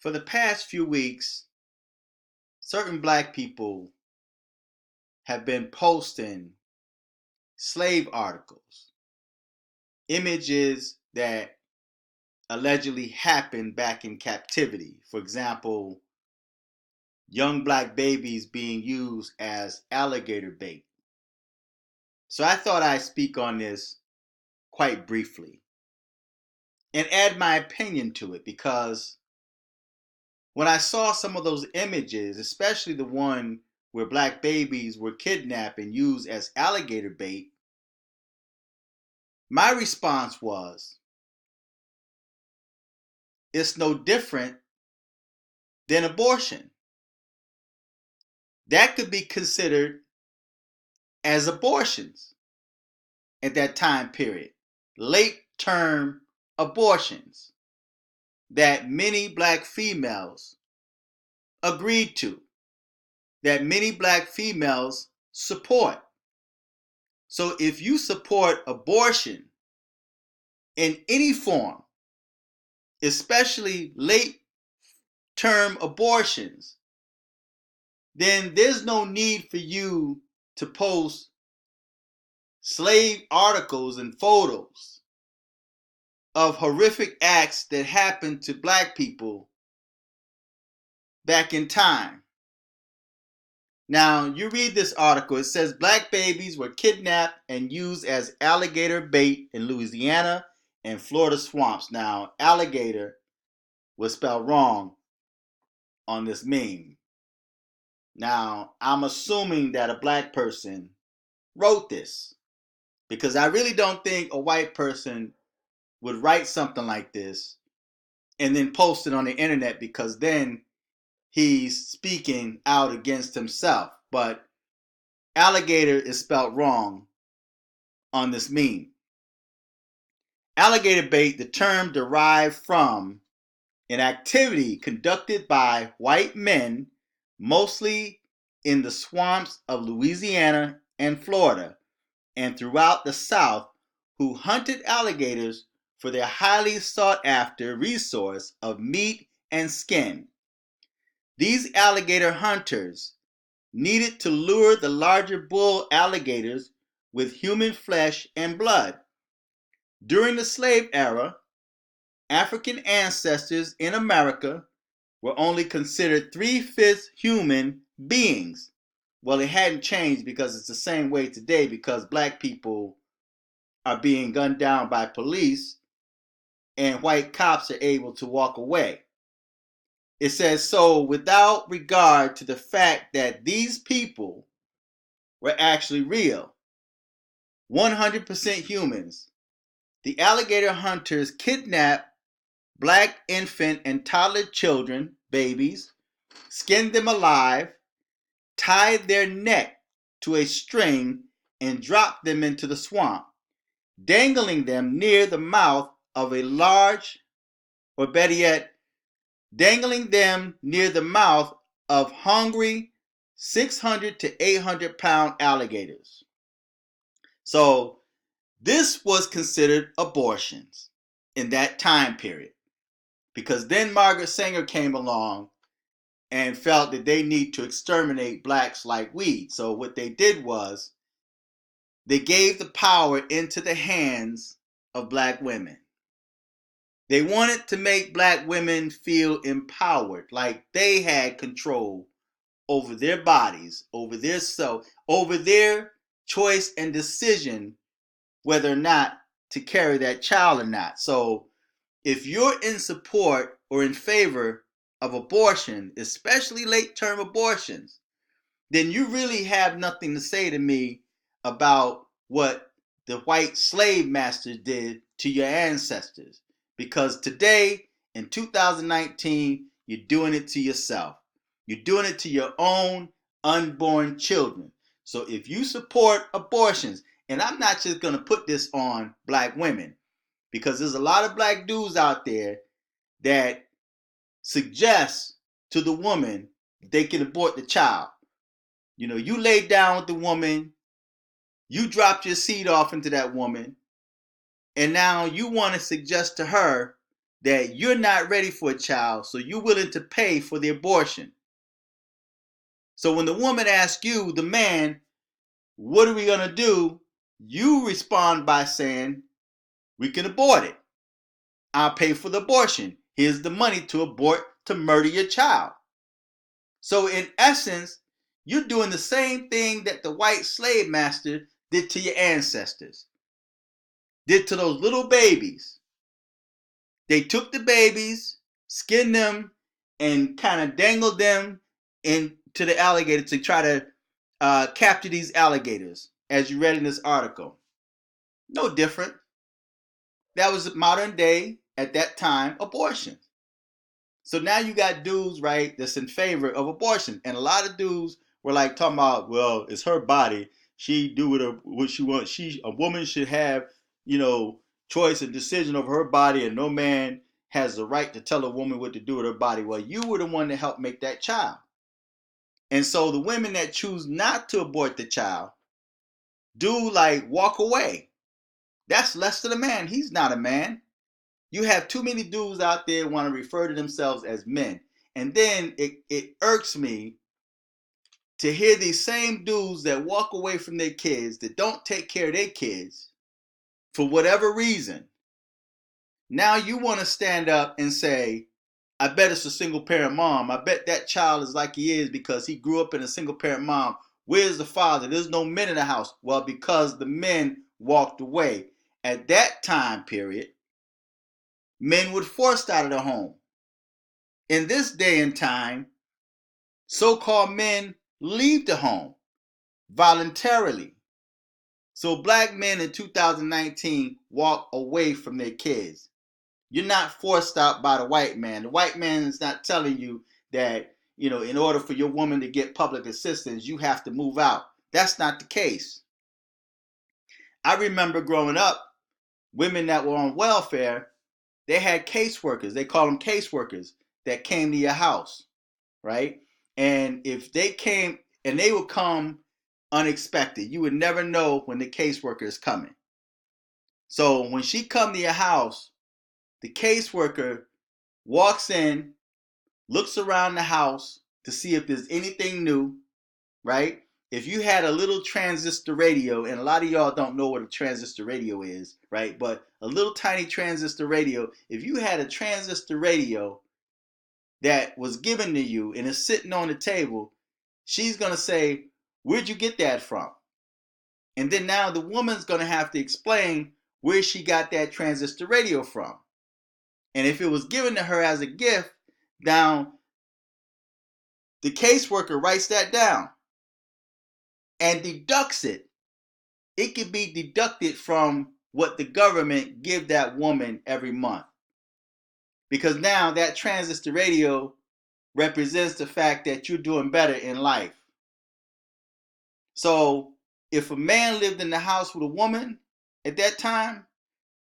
For the past few weeks, certain black people have been posting slave articles, images that allegedly happened back in captivity. For example, young black babies being used as alligator bait. So I thought I'd speak on this quite briefly and add my opinion to it, because when I saw some of those images, especially the one where black babies were kidnapped and used as alligator bait, my response was, it's no different than abortion. That could be considered as abortions at that time period. Late term abortions that many black females agreed to, that many black females support. So if you support abortion in any form, especially late term abortions, then there's no need for you to post slave articles and photos of horrific acts that happened to black people back in time. Now, you read this article, it says black babies were kidnapped and used as alligator bait in Louisiana and Florida swamps. Now, alligator was spelled wrong on this meme. Now, I'm assuming that a black person wrote this, because I really don't think a white person would write something like this and then post it on the internet, because then he's speaking out against himself. But alligator is spelled wrong on this meme. Alligator bait, the term derived from an activity conducted by white men, mostly in the swamps of Louisiana and Florida and throughout the South, who hunted alligators for their highly sought after resource of meat and skin. These alligator hunters needed to lure the larger bull alligators with human flesh and blood. During the slave era, African ancestors in America were only considered 3/5 human beings. Well, it hadn't changed, because it's the same way today, because black people are being gunned down by police and white cops are able to walk away. It says, so without regard to the fact that these people were actually real, 100% humans, the alligator hunters kidnapped black infant and toddler children, babies, skinned them alive, tied their neck to a string, and dropped them into the swamp, dangling them near the mouth of a large, or better yet, dangling them near the mouth of hungry 600 to 800 pound alligators. So this was considered abortions in that time period, because then Margaret Sanger came along and felt that they need to exterminate blacks like weed. So what they did was they gave the power into the hands of black women. They wanted to make black women feel empowered, like they had control over their bodies, over their self, over their choice and decision whether or not to carry that child or not. So if you're in support or in favor of abortion, especially late term abortions, then you really have nothing to say to me about what the white slave masters did to your ancestors. Because today, in 2019, you're doing it to yourself. You're doing it to your own unborn children. So if you support abortions, and I'm not just going to put this on black women, because there's a lot of black dudes out there that suggest to the woman they can abort the child. You know, you laid down with the woman, you dropped your seed off into that woman, and now you want to suggest to her that you're not ready for a child, so you're willing to pay for the abortion. So when the woman asks you, the man, what are we going to do? You respond by saying, we can abort it. I'll pay for the abortion. Here's the money to abort, to murder your child. So in essence, you're doing the same thing that the white slave master did to your ancestors, did to those little babies. They took the babies, skinned them, and kind of dangled them into the alligator to try to capture these alligators, as you read in this article. No different. That was modern day, at that time, abortion. So now you got dudes, right, that's in favor of abortion. And a lot of dudes were like talking about, well, it's her body. She do what she wants. A woman should have, choice and decision over her body, and no man has the right to tell a woman what to do with her body. Well, you were the one that helped make that child. And so the women that choose not to abort the child do like walk away. That's less than a man. He's not a man. You have too many dudes out there want to refer to themselves as men. And then it irks me to hear these same dudes that walk away from their kids, that don't take care of their kids for whatever reason. Now you want to stand up and say, I bet it's a single parent mom. I bet that child is like he is because he grew up in a single parent mom. Where's the father? There's no men in the house. Well, because the men walked away. At that time period, men were forced out of the home. In this day and time, so-called men leave the home voluntarily. So black men in 2019 walk away from their kids. You're not forced out by the white man. The white man is not telling you that, in order for your woman to get public assistance, you have to move out. That's not the case. I remember growing up, women that were on welfare, they had caseworkers. They call them caseworkers that came to your house, right? And if they came, and they would come unexpected. You would never know when the caseworker is coming. So when she come to your house, the caseworker walks in, looks around the house to see if there's anything new, right? If you had a little transistor radio, and a lot of y'all don't know what a transistor radio is, right? But a little tiny transistor radio, if you had a transistor radio that was given to you and is sitting on the table, she's going to say, where'd you get that from? And then now the woman's going to have to explain where she got that transistor radio from. And if it was given to her as a gift, now the caseworker writes that down and deducts it. It can be deducted from what the government give that woman every month. Because now that transistor radio represents the fact that you're doing better in life. So if a man lived in the house with a woman at that time,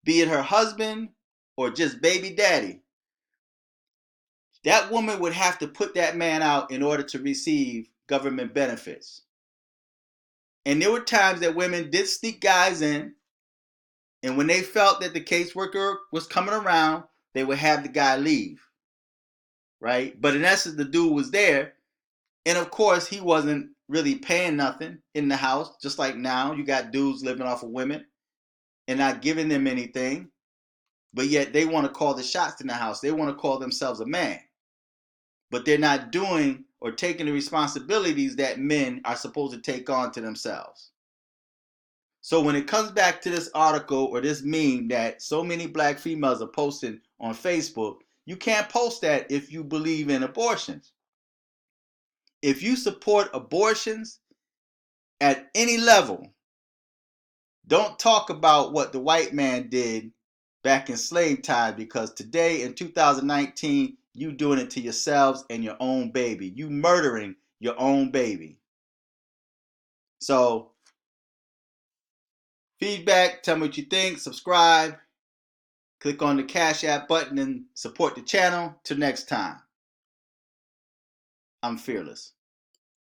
be it her husband or just baby daddy, that woman would have to put that man out in order to receive government benefits. And there were times that women did sneak guys in, and when they felt that the caseworker was coming around, they would have the guy leave, right? But in essence, the dude was there, and of course, he wasn't really paying nothing in the house. Just like now, you got dudes living off of women and not giving them anything, but yet they want to call the shots in the house. They want to call themselves a man, but they're not doing or taking the responsibilities that men are supposed to take on to themselves. So when it comes back to this article or this meme that so many black females are posting on Facebook, you can't post that if you believe in abortions. If you support abortions at any level, don't talk about what the white man did back in slave time, because today in 2019, you doing it to yourselves and your own baby. You murdering your own baby. So, feedback, tell me what you think, subscribe, click on the Cash App button and support the channel. Till next time, I'm Fearless.